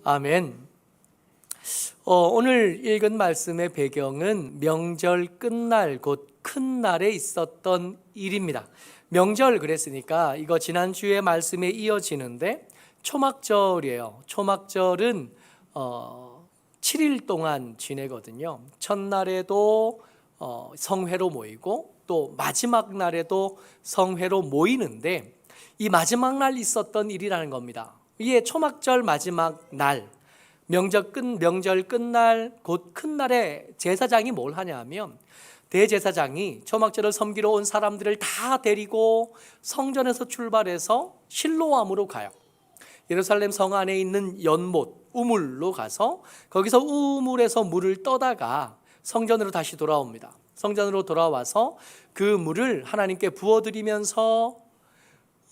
아멘. 오늘 읽은 말씀의 배경은 명절 끝날 곧 큰 날에 있었던 일입니다. 명절 그랬으니까 이거 지난주의 말씀에 이어지는데 초막절이에요. 초막절은 7일 동안 지내거든요. 첫날에도 성회로 모이고 또 마지막 날에도 성회로 모이는데 이 마지막 날 있었던 일이라는 겁니다. 이게 초막절 마지막 날, 명절 끝날 곧 큰 날에 제사장이 뭘 하냐면 대제사장이 초막절을 섬기러 온 사람들을 다 데리고 성전에서 출발해서 실로암으로 가요. 예루살렘 성 안에 있는 연못, 우물로 가서 거기서 우물에서 물을 떠다가 성전으로 다시 돌아옵니다. 성전으로 돌아와서 그 물을 하나님께 부어드리면서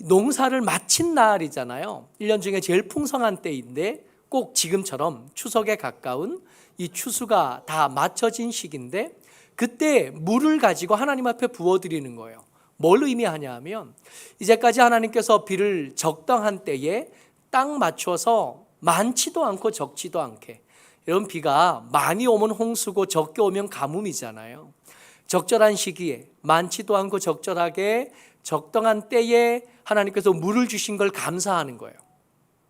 농사를 마친 날이잖아요. 1년 중에 제일 풍성한 때인데 꼭 지금처럼 추석에 가까운 이 추수가 다 맞춰진 시기인데 그때 물을 가지고 하나님 앞에 부어드리는 거예요. 뭘 의미하냐 하면 이제까지 하나님께서 비를 적당한 때에 딱 맞춰서 많지도 않고 적지도 않게, 이런 비가 많이 오면 홍수고 적게 오면 가뭄이잖아요. 적절한 시기에 많지도 않고 적절하게 적당한 때에 하나님께서 물을 주신 걸 감사하는 거예요.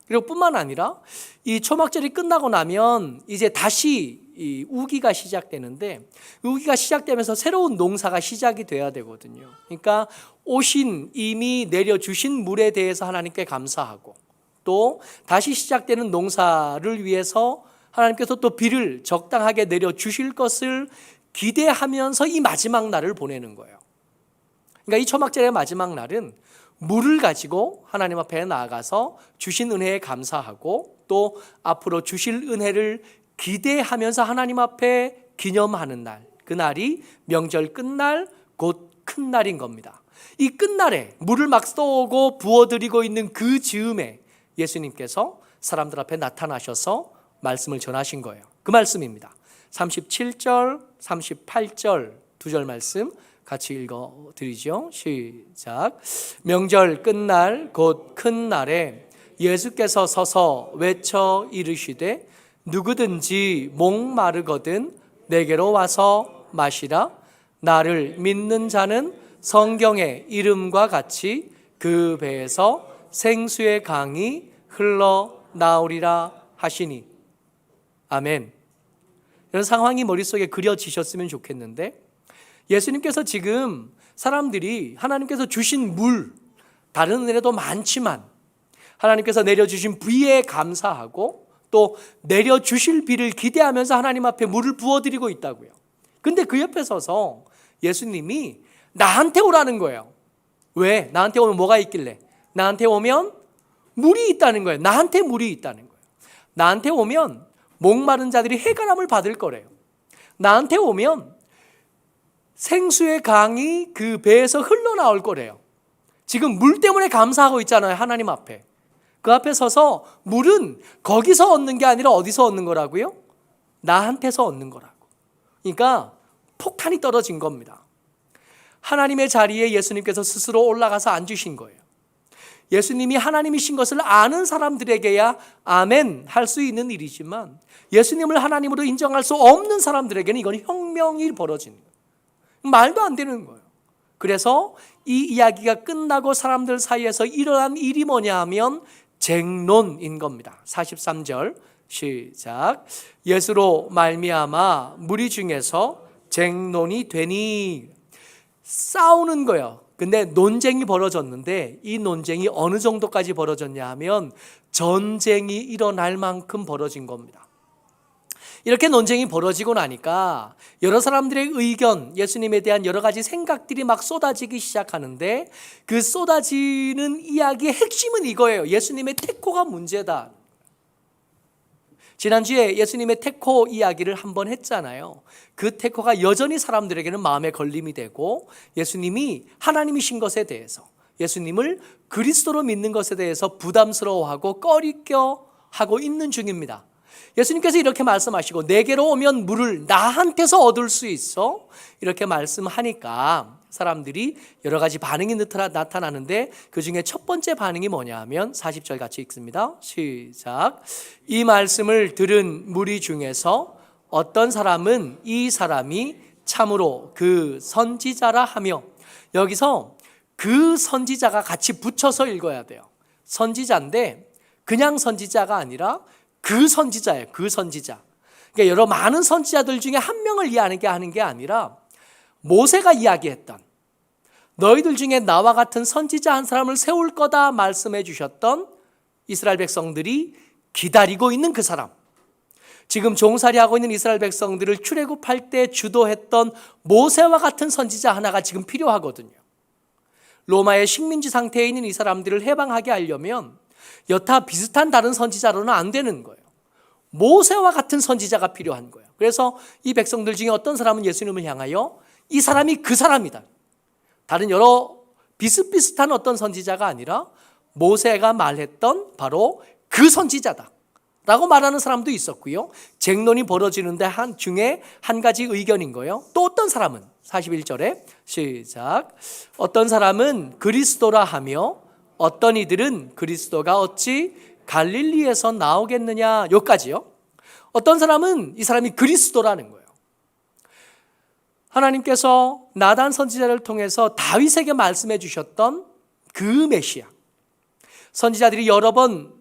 그리고 뿐만 아니라 이 초막절이 끝나고 나면 이제 다시 이 우기가 시작되는데 우기가 시작되면서 새로운 농사가 시작이 돼야 되거든요. 그러니까 오신 이미 내려주신 물에 대해서 하나님께 감사하고 또 다시 시작되는 농사를 위해서 하나님께서 또 비를 적당하게 내려주실 것을 기대하면서 이 마지막 날을 보내는 거예요. 그러니까 이 초막절의 마지막 날은 물을 가지고 하나님 앞에 나아가서 주신 은혜에 감사하고 또 앞으로 주실 은혜를 기대하면서 하나님 앞에 기념하는 날, 그 날이 명절 끝날 곧 큰 날인 겁니다. 이 끝날에 물을 막 쏘고 부어드리고 있는 그 즈음에 예수님께서 사람들 앞에 나타나셔서 말씀을 전하신 거예요. 그 말씀입니다. 37절, 38절 두 절 말씀 같이 읽어드리죠. 시작. 명절 끝날 곧 큰 날에 예수께서 서서 외쳐 이르시되 누구든지 목마르거든 내게로 와서 마시라. 나를 믿는 자는 성경의 이름과 같이 그 배에서 생수의 강이 흘러나오리라 하시니. 아멘. 이런 상황이 머릿속에 그려지셨으면 좋겠는데 예수님께서 지금 사람들이 하나님께서 주신 물, 다른 은혜도 많지만 하나님께서 내려주신 비에 감사하고 또 내려주실 비를 기대하면서 하나님 앞에 물을 부어드리고 있다고요. 근데 그 옆에 서서 예수님이 나한테 오라는 거예요. 왜? 나한테 오면 뭐가 있길래? 나한테 오면 물이 있다는 거예요. 나한테 물이 있다는 거예요. 나한테 오면 목마른 자들이 해결함을 받을 거래요. 나한테 오면 생수의 강이 그 배에서 흘러나올 거래요. 지금 물 때문에 감사하고 있잖아요. 하나님 앞에. 그 앞에 서서 물은 거기서 얻는 게 아니라 어디서 얻는 거라고요? 나한테서 얻는 거라고. 그러니까 폭탄이 떨어진 겁니다. 하나님의 자리에 예수님께서 스스로 올라가서 앉으신 거예요. 예수님이 하나님이신 것을 아는 사람들에게야 아멘 할 수 있는 일이지만 예수님을 하나님으로 인정할 수 없는 사람들에게는 이건 혁명이 벌어지는 거예요. 말도 안 되는 거예요. 그래서 이 이야기가 끝나고 사람들 사이에서 일어난 일이 뭐냐 하면 쟁론인 겁니다. 43절 시작. 예수로 말미암아 무리 중에서 쟁론이 되니. 싸우는 거예요. 근데 논쟁이 벌어졌는데 이 논쟁이 어느 정도까지 벌어졌냐 하면 전쟁이 일어날 만큼 벌어진 겁니다. 이렇게 논쟁이 벌어지고 나니까 여러 사람들의 의견, 예수님에 대한 여러 가지 생각들이 막 쏟아지기 시작하는데 그 쏟아지는 이야기의 핵심은 이거예요. 예수님의 태코가 문제다. 지난주에 예수님의 태코 이야기를 한번 했잖아요. 그 태코가 여전히 사람들에게는 마음에 걸림이 되고 예수님이 하나님이신 것에 대해서, 예수님을 그리스도로 믿는 것에 대해서 부담스러워하고 꺼리껴 하고 있는 중입니다. 예수님께서 이렇게 말씀하시고 내게로 오면 물을 나한테서 얻을 수 있어 이렇게 말씀하니까 사람들이 여러 가지 반응이 나타나는데 그 중에 첫 번째 반응이 뭐냐 하면 40절 같이 읽습니다. 시작. 이 말씀을 들은 무리 중에서 어떤 사람은 이 사람이 참으로 그 선지자라 하며, 여기서 그 선지자가 같이 붙여서 읽어야 돼요. 선지자인데 그냥 선지자가 아니라 그 선지자예요. 그 선지자. 그러니까 여러 많은 선지자들 중에 한 명을 하는 게 아니라 모세가 이야기했던, 너희들 중에 나와 같은 선지자 한 사람을 세울 거다 말씀해 주셨던 이스라엘 백성들이 기다리고 있는 그 사람, 지금 종살이하고 있는 이스라엘 백성들을 출애굽할 때 주도했던 모세와 같은 선지자 하나가 지금 필요하거든요. 로마의 식민지 상태에 있는 이 사람들을 해방하게 하려면 여타 비슷한 다른 선지자로는 안 되는 거예요. 모세와 같은 선지자가 필요한 거예요. 그래서 이 백성들 중에 어떤 사람은 예수님을 향하여 이 사람이 그 사람이다, 다른 여러 비슷비슷한 어떤 선지자가 아니라 모세가 말했던 바로 그 선지자다 라고 말하는 사람도 있었고요. 쟁론이 벌어지는데 중에 한 가지 의견인 거예요. 또 어떤 사람은 41절에 시작. 어떤 사람은 그리스도라 하며 어떤 이들은 그리스도가 어찌 갈릴리에서 나오겠느냐, 여기까지요. 어떤 사람은 이 사람이 그리스도라는 거예요. 하나님께서 나단 선지자를 통해서 다윗에게 말씀해 주셨던 그 메시아, 선지자들이 여러 번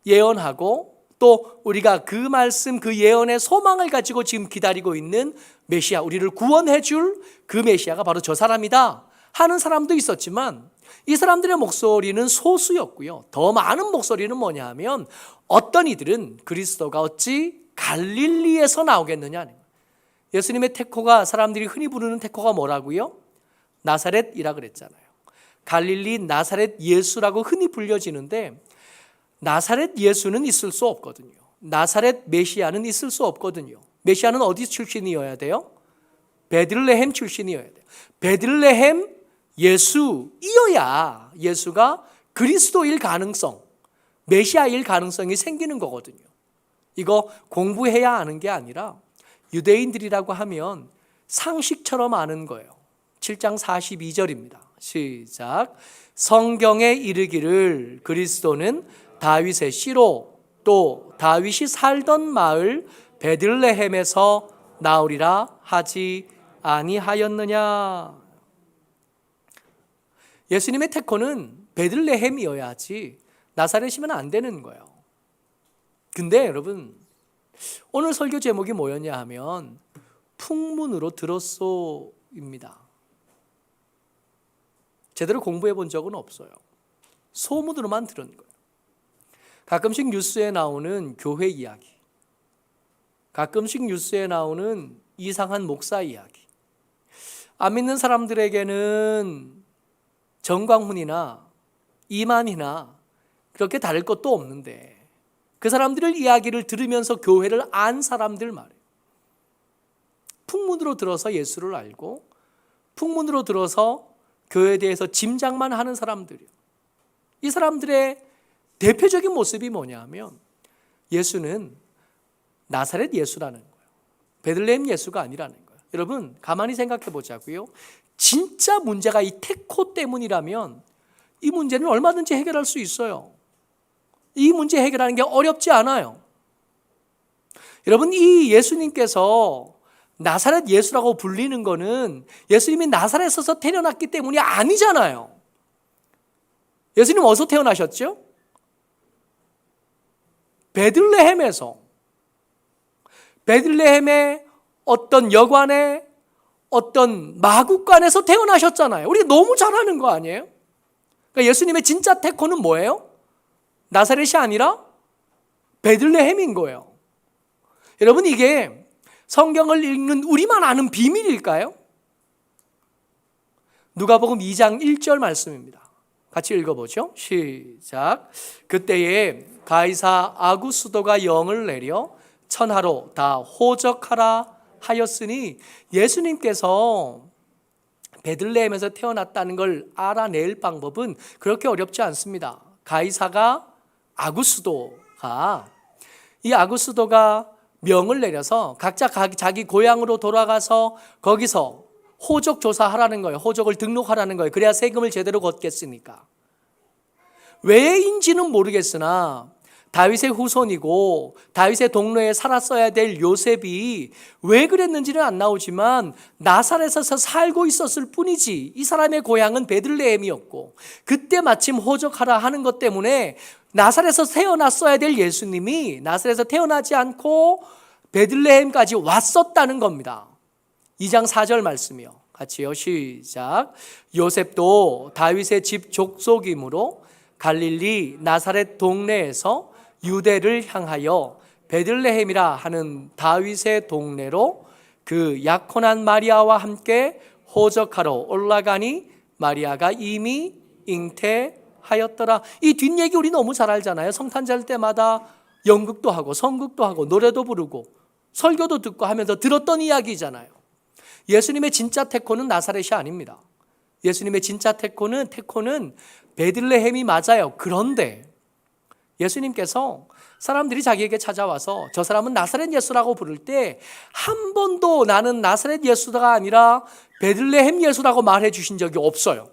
예언하고 또 우리가 그 말씀, 그 예언의 소망을 가지고 지금 기다리고 있는 메시아, 우리를 구원해 줄 그 메시아가 바로 저 사람이다 하는 사람도 있었지만, 이 사람들의 목소리는 소수였고요. 더 많은 목소리는 뭐냐 하면 어떤 이들은 그리스도가 어찌 갈릴리에서 나오겠느냐 하는 거예요. 예수님의 태코가, 사람들이 흔히 부르는 태코가 뭐라고요? 나사렛이라 그랬잖아요. 갈릴리 나사렛 예수라고 흔히 불려지는데, 나사렛 예수는 있을 수 없거든요. 나사렛 메시아는 있을 수 없거든요. 메시아는 어디 출신이어야 돼요? 베들레헴 출신이어야 돼요. 베들레헴 예수이어야 예수가 그리스도일 가능성, 메시아일 가능성이 생기는 거거든요. 이거 공부해야 아는 게 아니라 유대인들이라고 하면 상식처럼 아는 거예요. 7장 42절입니다. 시작. 성경에 이르기를 그리스도는 다윗의 씨로 또 다윗이 살던 마을 베들레헴에서 나오리라 하지 아니하였느냐. 예수님의 태코는 베들레헴이어야지 나사렛이면 안 되는 거예요. 근데 여러분, 오늘 설교 제목이 뭐였냐 하면 풍문으로 들었소입니다. 제대로 공부해 본 적은 없어요. 소문으로만 들은 거예요. 가끔씩 뉴스에 나오는 교회 이야기, 가끔씩 뉴스에 나오는 이상한 목사 이야기, 안 믿는 사람들에게는 정광훈이나 이만희나 그렇게 다를 것도 없는데, 그 사람들의 이야기를 들으면서 교회를 안 사람들 말이에요. 풍문으로 들어서 예수를 알고 풍문으로 들어서 교회에 대해서 짐작만 하는 사람들이에요. 이 사람들의 대표적인 모습이 뭐냐 하면 예수는 나사렛 예수라는 거예요. 베들레헴 예수가 아니라는 거예요. 여러분, 가만히 생각해 보자고요. 진짜 문제가 이 태코 때문이라면 이 문제는 얼마든지 해결할 수 있어요. 이 문제 해결하는 게 어렵지 않아요. 여러분, 이 예수님께서 나사렛 예수라고 불리는 거는 예수님이 나사렛에서 태어났기 때문이 아니잖아요. 예수님 어디서 태어나셨죠? 베들레헴에서. 베들레헴의 어떤 여관에 어떤 마구간에서 태어나셨잖아요. 우리 너무 잘 아는 거 아니에요? 그러니까 예수님의 진짜 태코는 뭐예요? 나사렛이 아니라 베들레헴인 거예요. 여러분, 이게 성경을 읽는 우리만 아는 비밀일까요? 누가복음 2장 1절 말씀입니다. 같이 읽어보죠. 시작. 그때에 가이사 아구스도가 영을 내려 천하로 다 호적하라 하였으니, 예수님께서 베들레헴에서 태어났다는 걸 알아낼 방법은 그렇게 어렵지 않습니다. 가이사가 이 아구스도가 명을 내려서 각자 자기 고향으로 돌아가서 거기서 호적 조사하라는 거예요. 호적을 등록하라는 거예요. 그래야 세금을 제대로 걷겠으니까. 왜인지는 모르겠으나 다윗의 후손이고 다윗의 동네에 살았어야 될 요셉이 왜 그랬는지는 안 나오지만 나사렛에서 살고 있었을 뿐이지 이 사람의 고향은 베들레헴이었고 그때 마침 호적하라 하는 것 때문에 나사렛에서 태어났어야 될 예수님이 나사렛에서 태어나지 않고 베들레헴까지 왔었다는 겁니다. 2장 4절 말씀이요. 같이요. 시작. 요셉도 다윗의 집 족속이므로 갈릴리 나사렛 동네에서 유대를 향하여 베들레헴이라 하는 다윗의 동네로 그 약혼한 마리아와 함께 호적하러 올라가니 마리아가 이미 잉태하였더라. 이 뒷얘기 우리 너무 잘 알잖아요. 성탄절 때마다 연극도 하고 선극도 하고 노래도 부르고 설교도 듣고 하면서 들었던 이야기잖아요. 예수님의 진짜 태코는 나사렛이 아닙니다. 예수님의 진짜 태코는 베들레헴이 맞아요. 그런데 예수님께서 사람들이 자기에게 찾아와서 저 사람은 나사렛 예수라고 부를 때 한 번도 나는 나사렛 예수가 아니라 베들레헴 예수라고 말해 주신 적이 없어요.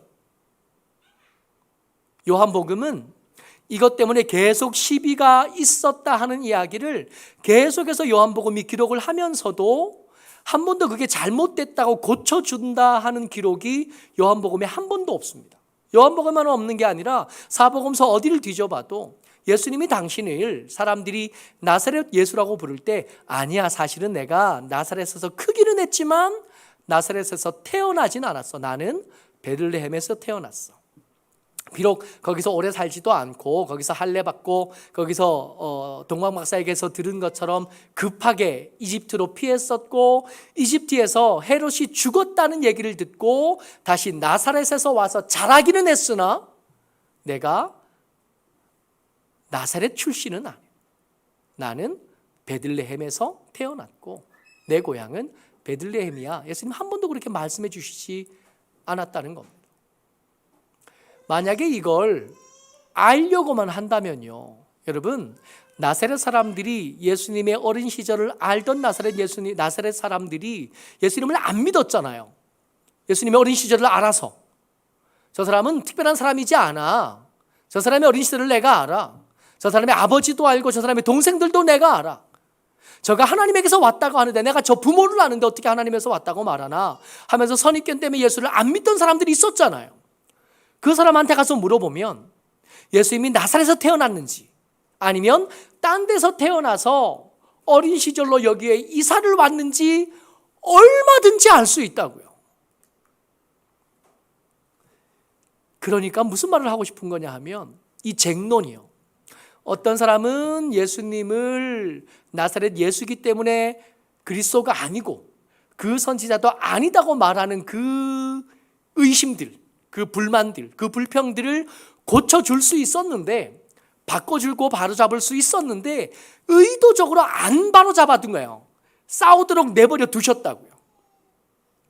요한복음은 이것 때문에 계속 시비가 있었다 하는 이야기를 계속해서 요한복음이 기록을 하면서도 한 번도 그게 잘못됐다고 고쳐준다 하는 기록이 요한복음에 한 번도 없습니다. 요한복음만 없는 게 아니라 사복음서 어디를 뒤져봐도 예수님이 당신을 사람들이 나사렛 예수라고 부를 때 아니야, 사실은 내가 나사렛에서 크기는 했지만 나사렛에서 태어나진 않았어. 나는 베들레헴에서 태어났어. 비록 거기서 오래 살지도 않고 거기서 할례 받고 거기서 동방 박사에게서 들은 것처럼 급하게 이집트로 피했었고 이집트에서 헤롯이 죽었다는 얘기를 듣고 다시 나사렛에서 와서 자라기는 했으나 내가 나사렛 출신은 아니에요. 나는 베들레헴에서 태어났고 내 고향은 베들레헴이야. 예수님 한 번도 그렇게 말씀해 주시지 않았다는 겁니다. 만약에 이걸 알려고만 한다면요, 여러분, 나사렛 사람들이 예수님의 어린 시절을 알던 나사렛 사람들이 예수님을 안 믿었잖아요. 예수님의 어린 시절을 알아서 저 사람은 특별한 사람이지 않아. 저 사람의 어린 시절을 내가 알아. 저 사람의 아버지도 알고 저 사람의 동생들도 내가 알아. 저가 하나님에게서 왔다고 하는데 내가 저 부모를 아는데 어떻게 하나님에서 왔다고 말하나 하면서 선입견 때문에 예수를 안 믿던 사람들이 있었잖아요. 그 사람한테 가서 물어보면 예수님이 나사렛에서 태어났는지 아니면 딴 데서 태어나서 어린 시절로 여기에 이사를 왔는지 얼마든지 알 수 있다고요. 그러니까 무슨 말을 하고 싶은 거냐 하면 이 쟁론이요. 어떤 사람은 예수님을 나사렛 예수이기 때문에 그리스도가 아니고 그 선지자도 아니다고 말하는 그 의심들, 그 불만들, 그 불평들을 고쳐줄 수 있었는데 바꿔주고 바로잡을 수 있었는데 의도적으로 안 바로잡아둔 거예요. 싸우도록 내버려 두셨다고요.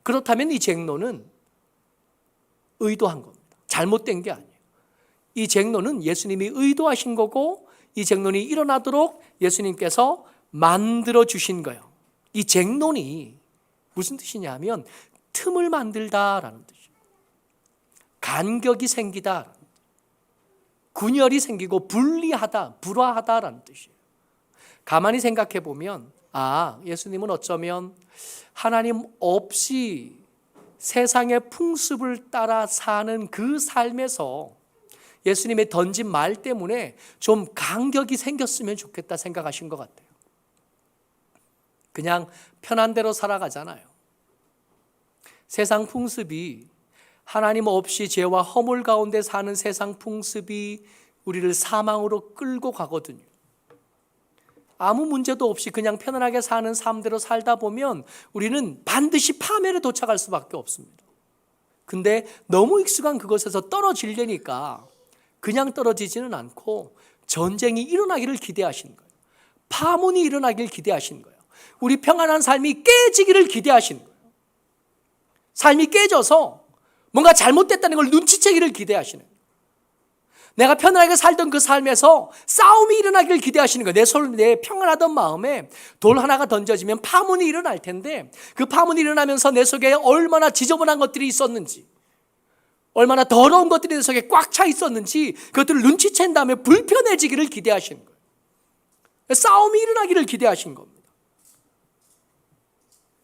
그렇다면 이 쟁론은 의도한 겁니다. 잘못된 게 아니에요. 이 쟁론은 예수님이 의도하신 거고 이 쟁론이 일어나도록 예수님께서 만들어 주신 거예요. 이 쟁론이 무슨 뜻이냐 하면 틈을 만들다라는 뜻이에요. 간격이 생기다, 분열이 생기고 분리하다, 불화하다라는 뜻이에요. 가만히 생각해 보면 예수님은 어쩌면 하나님 없이 세상의 풍습을 따라 사는 그 삶에서 예수님의 던진 말 때문에 좀 간격이 생겼으면 좋겠다 생각하신 것 같아요. 그냥 편한 대로 살아가잖아요. 세상 풍습이 하나님 없이 죄와 허물 가운데 사는 세상 풍습이 우리를 사망으로 끌고 가거든요. 아무 문제도 없이 그냥 편안하게 사는 삶대로 살다 보면 우리는 반드시 파멸에 도착할 수밖에 없습니다. 근데 너무 익숙한 그것에서 떨어지려니까 그냥 떨어지지는 않고 전쟁이 일어나기를 기대하시는 거예요. 파문이 일어나기를 기대하시는 거예요. 우리 평안한 삶이 깨지기를 기대하시는 거예요. 삶이 깨져서 뭔가 잘못됐다는 걸 눈치채기를 기대하시는 거예요. 내가 편안하게 살던 그 삶에서 싸움이 일어나기를 기대하시는 거예요. 내 평안하던 마음에 돌 하나가 던져지면 파문이 일어날 텐데, 그 파문이 일어나면서 내 속에 얼마나 지저분한 것들이 있었는지, 얼마나 더러운 것들이 내 속에 꽉 차 있었는지 그것들을 눈치챈 다음에 불편해지기를 기대하시는 거예요. 싸움이 일어나기를 기대하신 겁니다.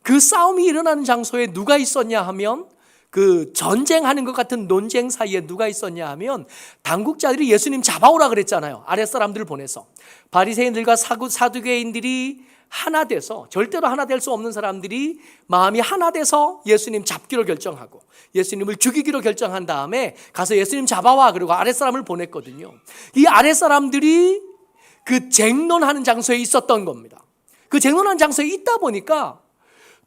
그 싸움이 일어나는 장소에 누가 있었냐 하면, 그 전쟁하는 것 같은 논쟁 사이에 누가 있었냐 하면, 당국자들이 예수님 잡아오라 그랬잖아요. 아랫사람들을 보내서. 바리새인들과 사두개인들이 하나 돼서, 절대로 하나 될 수 없는 사람들이 마음이 하나 돼서 예수님 잡기로 결정하고 예수님을 죽이기로 결정한 다음에 가서 예수님 잡아와 그러고 아랫사람을 보냈거든요. 이 아랫사람들이 그 쟁론하는 장소에 있었던 겁니다. 그 쟁론하는 장소에 있다 보니까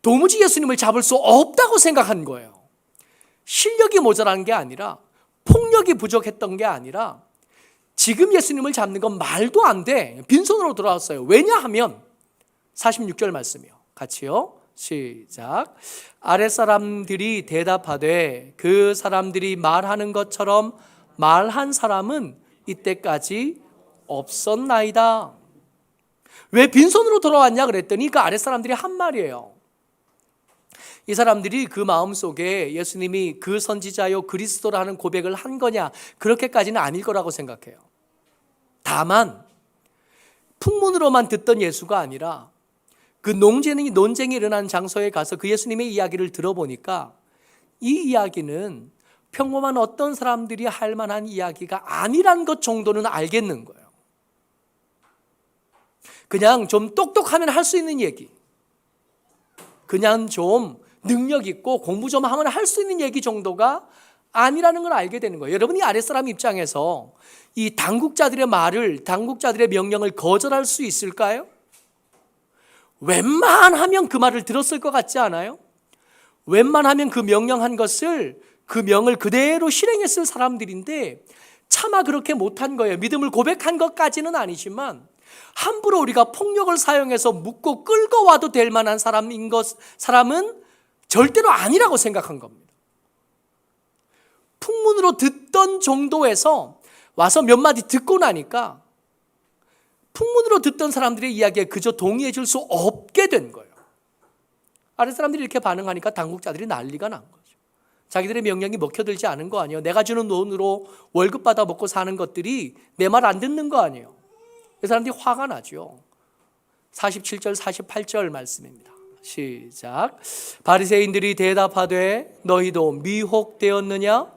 도무지 예수님을 잡을 수 없다고 생각한 거예요. 실력이 모자란 게 아니라, 폭력이 부족했던 게 아니라, 지금 예수님을 잡는 건 말도 안 돼. 빈손으로 돌아왔어요. 왜냐하면 46절 말씀이요. 같이요. 시작. 아랫사람들이 대답하되 그 사람들이 말하는 것처럼 말한 사람은 이때까지 없었나이다. 왜 빈손으로 돌아왔냐 그랬더니 그 아랫사람들이 한 말이에요. 이 사람들이 그 마음속에 예수님이 그 선지자요 그리스도라는 고백을 한 거냐, 그렇게까지는 아닐 거라고 생각해요. 다만 풍문으로만 듣던 예수가 아니라 그 논쟁이 일어난 장소에 가서 그 예수님의 이야기를 들어보니까 이 이야기는 평범한 어떤 사람들이 할 만한 이야기가 아니란 것 정도는 알겠는 거예요. 그냥 좀 똑똑하면 할 수 있는 얘기, 그냥 좀 능력 있고 공부 좀 하면 할 수 있는 얘기 정도가 아니라는 걸 알게 되는 거예요. 여러분이 아랫사람 입장에서 이 당국자들의 명령을 거절할 수 있을까요? 웬만하면 그 말을 들었을 것 같지 않아요? 웬만하면 그 명령한 것을, 그 명을 그대로 실행했을 사람들인데 차마 그렇게 못한 거예요. 믿음을 고백한 것까지는 아니지만 함부로 우리가 폭력을 사용해서 묶고 끌고 와도 될 만한 사람은 절대로 아니라고 생각한 겁니다. 풍문으로 듣던 정도에서 와서 몇 마디 듣고 나니까 풍문으로 듣던 사람들의 이야기에 그저 동의해 줄 수 없게 된 거예요. 아랫사람들이 이렇게 반응하니까 당국자들이 난리가 난 거죠. 자기들의 명령이 먹혀들지 않은 거 아니에요. 내가 주는 돈으로 월급 받아 먹고 사는 것들이 내 말 안 듣는 거 아니에요. 그 사람들이 화가 나죠. 47절 48절 말씀입니다. 시작. 바리새인들이 대답하되 너희도 미혹되었느냐?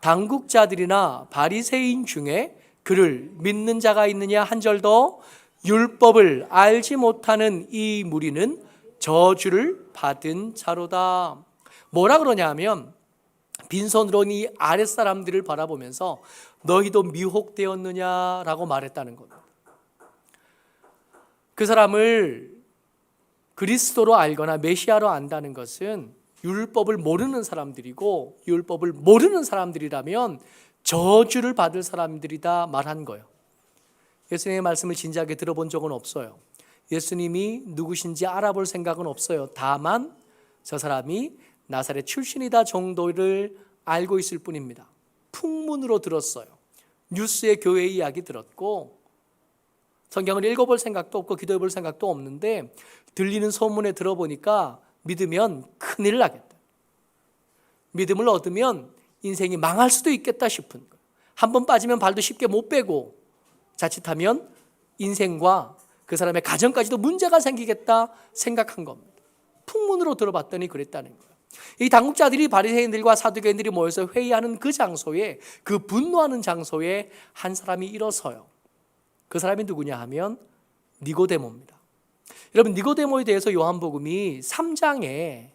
당국자들이나 바리새인 중에 그를 믿는 자가 있느냐? 한 절 더. 율법을 알지 못하는 이 무리는 저주를 받은 자로다. 뭐라 그러냐 하면 빈손으로 이 아랫사람들을 바라보면서 너희도 미혹되었느냐라고 말했다는 겁니다. 그 사람을 그리스도로 알거나 메시아로 안다는 것은 율법을 모르는 사람들이고, 율법을 모르는 사람들이라면 저주를 받을 사람들이다 말한 거예요. 예수님의 말씀을 진지하게 들어본 적은 없어요. 예수님이 누구신지 알아볼 생각은 없어요. 다만 저 사람이 나사렛 출신이다 정도를 알고 있을 뿐입니다. 풍문으로 들었어요. 뉴스에 교회 이야기 들었고, 성경을 읽어볼 생각도 없고 기도해 볼 생각도 없는데 들리는 소문에 들어보니까 믿으면 큰일 나겠다. 믿음을 얻으면 인생이 망할 수도 있겠다 싶은 거예요. 한 번 빠지면 발도 쉽게 못 빼고 자칫하면 인생과 그 사람의 가정까지도 문제가 생기겠다 생각한 겁니다. 풍문으로 들어봤더니 그랬다는 거예요. 이 당국자들이 바리새인들과 사두개인들이 모여서 회의하는 그 장소에, 그 분노하는 장소에 한 사람이 일어서요. 그 사람이 누구냐 하면 니고데모입니다. 여러분, 니고데모에 대해서 요한복음이 3장에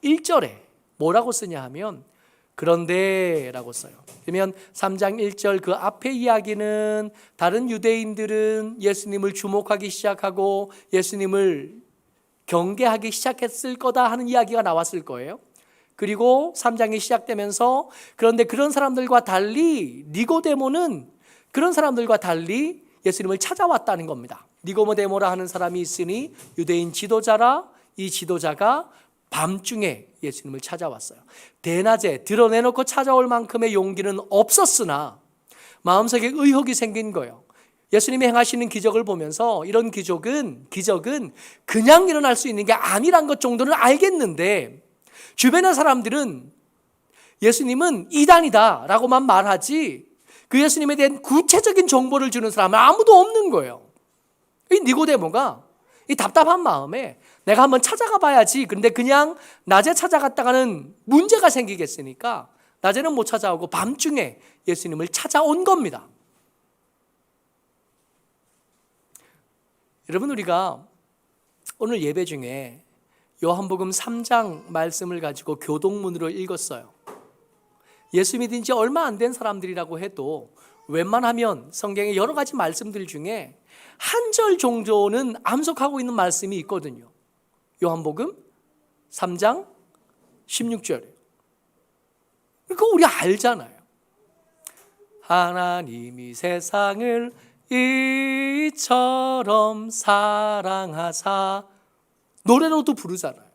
1절에 뭐라고 쓰냐 하면 그런데 라고 써요. 그러면 3장 1절 그 앞에 이야기는 다른 유대인들은 예수님을 주목하기 시작하고 예수님을 경계하기 시작했을 거다 하는 이야기가 나왔을 거예요. 그리고 3장이 시작되면서 그런데 그런 사람들과 달리 니고데모는 그런 사람들과 달리 예수님을 찾아왔다는 겁니다. 니고데모라 하는 사람이 있으니 유대인 지도자라, 이 지도자가 밤중에 예수님을 찾아왔어요. 대낮에 드러내놓고 찾아올 만큼의 용기는 없었으나 마음속에 의혹이 생긴 거예요. 예수님이 행하시는 기적을 보면서 이런 기적은 그냥 일어날 수 있는 게 아니란 것 정도는 알겠는데, 주변의 사람들은 예수님은 이단이다 라고만 말하지 그 예수님에 대한 구체적인 정보를 주는 사람은 아무도 없는 거예요. 이 니고데모가 이 답답한 마음에 내가 한번 찾아가 봐야지. 그런데 그냥 낮에 찾아갔다가는 문제가 생기겠으니까 낮에는 못 찾아오고 밤중에 예수님을 찾아온 겁니다. 여러분, 우리가 오늘 예배 중에 요한복음 3장 말씀을 가지고 교동문으로 읽었어요. 예수 믿은 지 얼마 안 된 사람들이라고 해도 웬만하면 성경의 여러 가지 말씀들 중에 한 절 정도는 암송하고 있는 말씀이 있거든요. 요한복음 3장 16절. 그거 우리 알잖아요. 하나님이 세상을 이처럼 사랑하사, 노래로도 부르잖아요.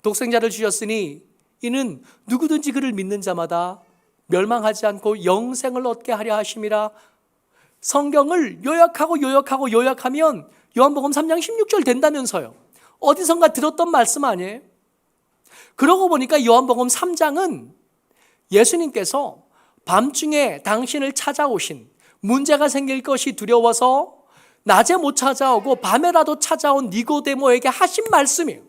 독생자를 주셨으니 이는 누구든지 그를 믿는 자마다 멸망하지 않고 영생을 얻게 하려 하심이라. 성경을 요약하면 요한복음 3장 16절 된다면서요. 어디선가 들었던 말씀 아니에요? 그러고 보니까 요한복음 3장은 예수님께서 밤중에 당신을 찾아오신, 문제가 생길 것이 두려워서 낮에 못 찾아오고 밤에라도 찾아온 니고데모에게 하신 말씀이에요.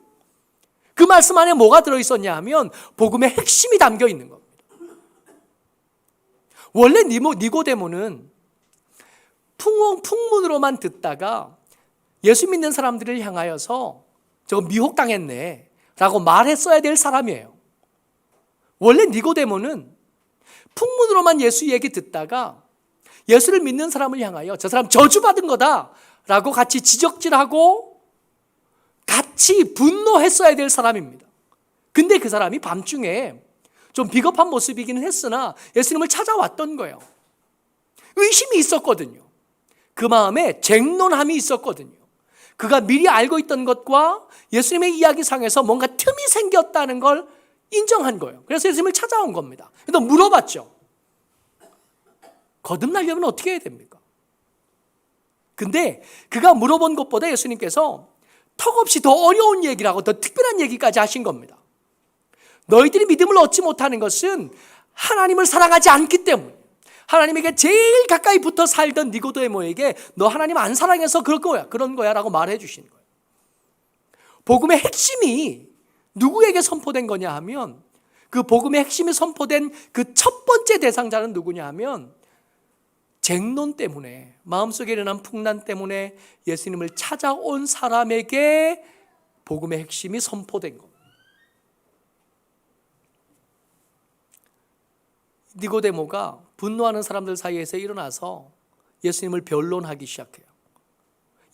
그 말씀 안에 뭐가 들어있었냐 하면 복음의 핵심이 담겨 있는 겁니다. 원래 니고데모는 풍문으로만 듣다가 예수 믿는 사람들을 향하여서 저거 미혹당했네 라고 말했어야 될 사람이에요. 원래 니고데모는 풍문으로만 예수 얘기 듣다가 예수를 믿는 사람을 향하여 저 사람 저주받은 거다 라고 같이 지적질하고 같이 분노했어야 될 사람입니다. 근데 그 사람이 밤중에 좀 비겁한 모습이기는 했으나 예수님을 찾아왔던 거예요. 의심이 있었거든요. 그 마음에 쟁론함이 있었거든요. 그가 미리 알고 있던 것과 예수님의 이야기상에서 뭔가 틈이 생겼다는 걸 인정한 거예요. 그래서 예수님을 찾아온 겁니다. 그래서 물어봤죠. 거듭나려면 어떻게 해야 됩니까? 근데 그가 물어본 것보다 예수님께서 턱없이 더 어려운 얘기라고 더 특별한 얘기까지 하신 겁니다. 너희들이 믿음을 얻지 못하는 것은 하나님을 사랑하지 않기 때문에, 하나님에게 제일 가까이 붙어 살던 니고데모에게 너 하나님 안 사랑해서 그런 거야 라고 말해 주신 거예요. 복음의 핵심이 누구에게 선포된 거냐 하면, 그 복음의 핵심이 선포된 그 첫 번째 대상자는 누구냐 하면 쟁론 때문에, 마음속에 일어난 풍란 때문에 예수님을 찾아온 사람에게 복음의 핵심이 선포된 겁니다. 니고데모가 분노하는 사람들 사이에서 일어나서 예수님을 변론하기 시작해요.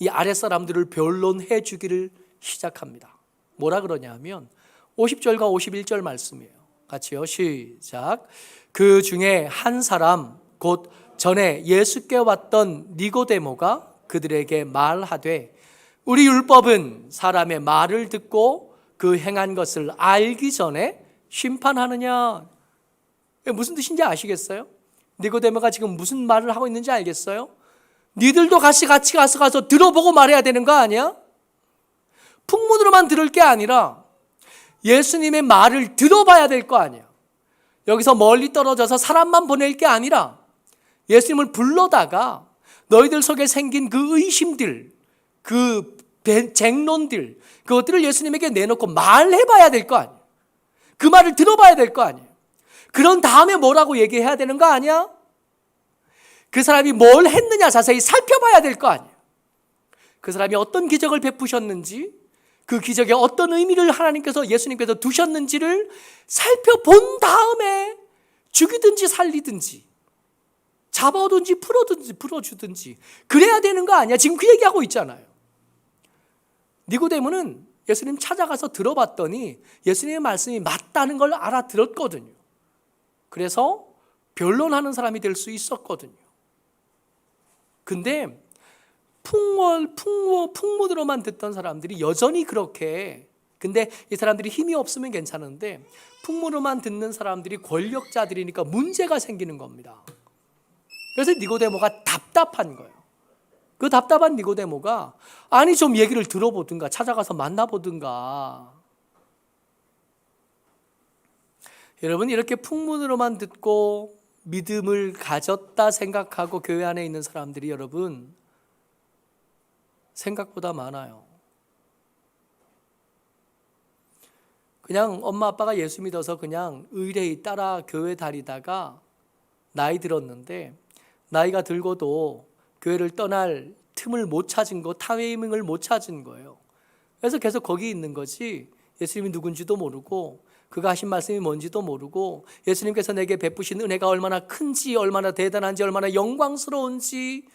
이 아랫사람들을 변론해 주기를 시작합니다. 뭐라 그러냐 하면 50절과 51절 말씀이에요. 같이요. 시작. 그 중에 한 사람 곧 전에 예수께 왔던 니고데모가 그들에게 말하되 우리 율법은 사람의 말을 듣고 그 행한 것을 알기 전에 심판하느냐. 무슨 뜻인지 아시겠어요? 니고데모가 지금 무슨 말을 하고 있는지 알겠어요? 니들도 같이 가서 들어보고 말해야 되는 거 아니야? 풍문으로만 들을 게 아니라 예수님의 말을 들어봐야 될 거 아니야. 여기서 멀리 떨어져서 사람만 보낼 게 아니라 예수님을 불러다가 너희들 속에 생긴 그 의심들, 그 쟁론들, 그것들을 예수님에게 내놓고 말해봐야 될 거 아니야. 그 말을 들어봐야 될 거 아니야. 그런 다음에 뭐라고 얘기해야 되는 거 아니야? 그 사람이 뭘 했느냐 자세히 살펴봐야 될 거 아니야. 그 사람이 어떤 기적을 베푸셨는지, 그 기적에 어떤 의미를 예수님께서 두셨는지를 살펴본 다음에 죽이든지 살리든지 잡아오든지 풀어주든지 그래야 되는 거 아니야. 지금 그 얘기하고 있잖아요. 니고데모는 예수님 찾아가서 들어봤더니 예수님의 말씀이 맞다는 걸 알아들었거든요. 그래서 변론하는 사람이 될 수 있었거든요. 근데 풍문으로만 듣던 사람들이 여전히 그렇게, 근데 이 사람들이 힘이 없으면 괜찮은데 풍문으로만 듣는 사람들이 권력자들이니까 문제가 생기는 겁니다. 그래서 니고데모가 답답한 거예요. 그 답답한 니고데모가 아니 좀 얘기를 들어보든가 찾아가서 만나보든가. 여러분 이렇게 풍문으로만 듣고 믿음을 가졌다 생각하고 교회 안에 있는 사람들이 여러분 생각보다 많아요. 그냥 엄마 아빠가 예수 믿어서 그냥 의뢰에 따라 교회 다니다가 나이 들었는데 나이가 들고도 교회를 떠날 틈을 못 찾은 거, 타이밍을 못 찾은 거예요. 그래서 계속 거기 있는 거지 예수님이 누군지도 모르고 그가 하신 말씀이 뭔지도 모르고 예수님께서 내게 베푸신 은혜가 얼마나 큰지 얼마나 대단한지 얼마나 영광스러운지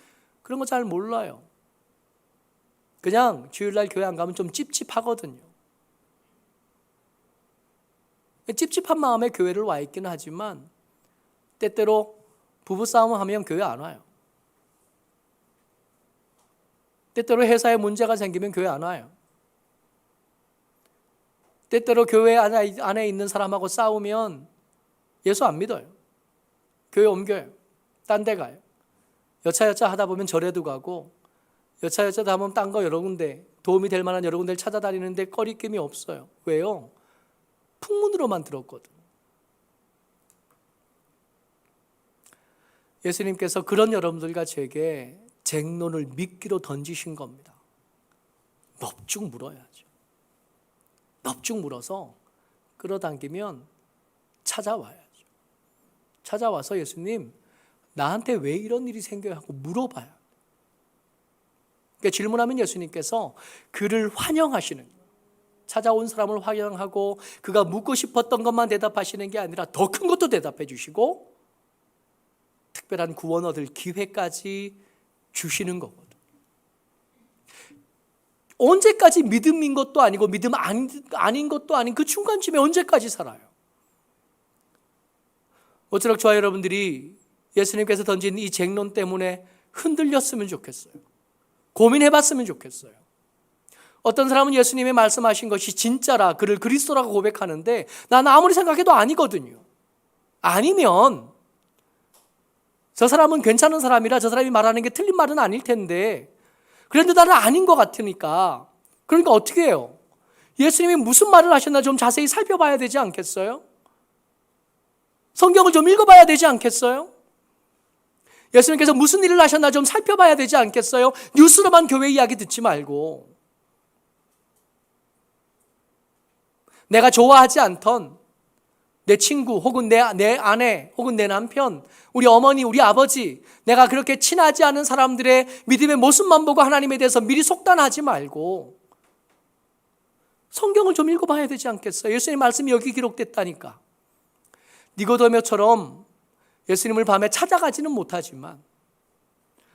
그런 거 잘 몰라요. 그냥 주일날 교회 안 가면 좀 찝찝하거든요. 찝찝한 마음에 교회를 와 있기는 하지만 때때로 부부싸움을 하면 교회 안 와요. 때때로 회사에 문제가 생기면 교회 안 와요. 때때로 교회 안에 있는 사람하고 싸우면 예수 안 믿어요. 교회 옮겨요. 딴 데 가요. 여차여차 하다 보면 절에도 가고 여차여차 하다 보면 딴 거 여러 군데 도움이 될 만한 여러 군데를 찾아다니는데 꺼리낌이 없어요. 왜요? 풍문으로만 들었거든. 예수님께서 그런 여러분들과 제게 쟁론을 미끼로 던지신 겁니다. 넙죽 물어야죠. 넙죽 물어서 끌어당기면 찾아와야죠. 찾아와서 예수님 나한테 왜 이런 일이 생겨요? 하고 물어봐요. 그러니까 질문하면 예수님께서 그를 환영하시는 거예요. 찾아온 사람을 환영하고 그가 묻고 싶었던 것만 대답하시는 게 아니라 더 큰 것도 대답해 주시고 특별한 구원 얻을 기회까지 주시는 거거든요. 언제까지 믿음인 것도 아니고 믿음 아닌 것도 아닌 그 중간쯤에 언제까지 살아요? 모쪼록 저와 여러분들이 예수님께서 던진 이 쟁론 때문에 흔들렸으면 좋겠어요. 고민해봤으면 좋겠어요. 어떤 사람은 예수님이 말씀하신 것이 진짜라 그를 그리스도라고 고백하는데 나는 아무리 생각해도 아니거든요. 아니면 저 사람은 괜찮은 사람이라 저 사람이 말하는 게 틀린 말은 아닐 텐데 그런데 나는 아닌 것 같으니까 그러니까 어떻게 해요? 예수님이 무슨 말을 하셨나 좀 자세히 살펴봐야 되지 않겠어요? 성경을 좀 읽어봐야 되지 않겠어요? 예수님께서 무슨 일을 하셨나 좀 살펴봐야 되지 않겠어요? 뉴스로만 교회 이야기 듣지 말고 내가 좋아하지 않던 내 친구 혹은 내 아내 혹은 내 남편 우리 어머니 우리 아버지 내가 그렇게 친하지 않은 사람들의 믿음의 모습만 보고 하나님에 대해서 미리 속단하지 말고 성경을 좀 읽어봐야 되지 않겠어요? 예수님 말씀이 여기 기록됐다니까. 니고데모처럼 예수님을 밤에 찾아가지는 못하지만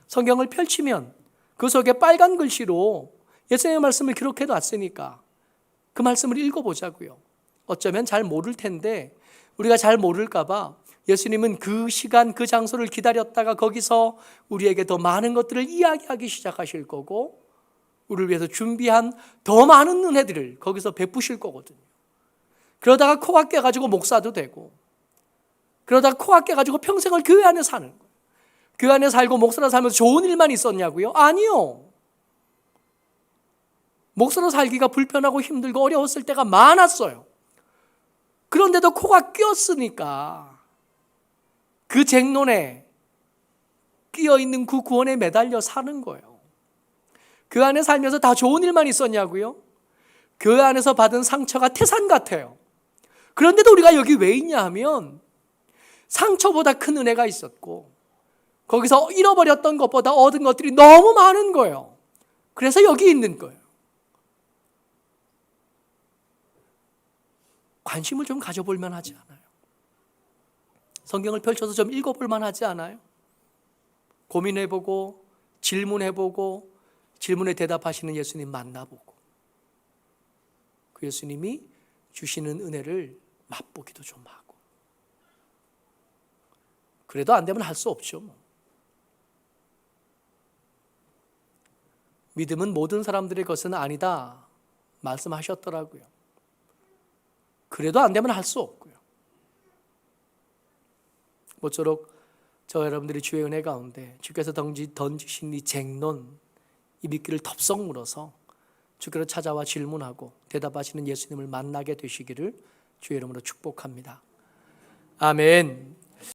성경을 펼치면 그 속에 빨간 글씨로 예수님의 말씀을 기록해 놨으니까 그 말씀을 읽어보자고요. 어쩌면 잘 모를 텐데 우리가 잘 모를까 봐 예수님은 그 시간 그 장소를 기다렸다가 거기서 우리에게 더 많은 것들을 이야기하기 시작하실 거고 우리를 위해서 준비한 더 많은 은혜들을 거기서 베푸실 거거든요. 그러다가 코가 깨가지고 목사도 되고 그러다가 코가 깨가지고 평생을 교회 안에 사는 거예요. 교회 안에 살고 목사로 살면서 좋은 일만 있었냐고요? 아니요. 목사로 살기가 불편하고 힘들고 어려웠을 때가 많았어요. 그런데도 코가 끼었으니까 그 쟁론에 끼어있는 그 구원에 매달려 사는 거예요. 그 안에 살면서 다 좋은 일만 있었냐고요? 교회 안에서 받은 상처가 태산 같아요. 그런데도 우리가 여기 왜 있냐 하면 상처보다 큰 은혜가 있었고 거기서 잃어버렸던 것보다 얻은 것들이 너무 많은 거예요. 그래서 여기 있는 거예요. 관심을 좀 가져볼 만하지 않아요? 성경을 펼쳐서 좀 읽어볼 만하지 않아요? 고민해보고 질문해보고 질문에 대답하시는 예수님 만나보고 그 예수님이 주시는 은혜를 맛보기도 좀 하고 그래도 안 되면 할 수 없죠. 믿음은 모든 사람들의 것은 아니다 말씀하셨더라고요. 그래도 안 되면 할 수 없고요. 모쪼록 저 여러분들이 주의 은혜 가운데 주께서 던지신 이 쟁론, 이 미끼를 덥석 물어서 주께로 찾아와 질문하고 대답하시는 예수님을 만나게 되시기를 주의 이름으로 축복합니다. 아멘.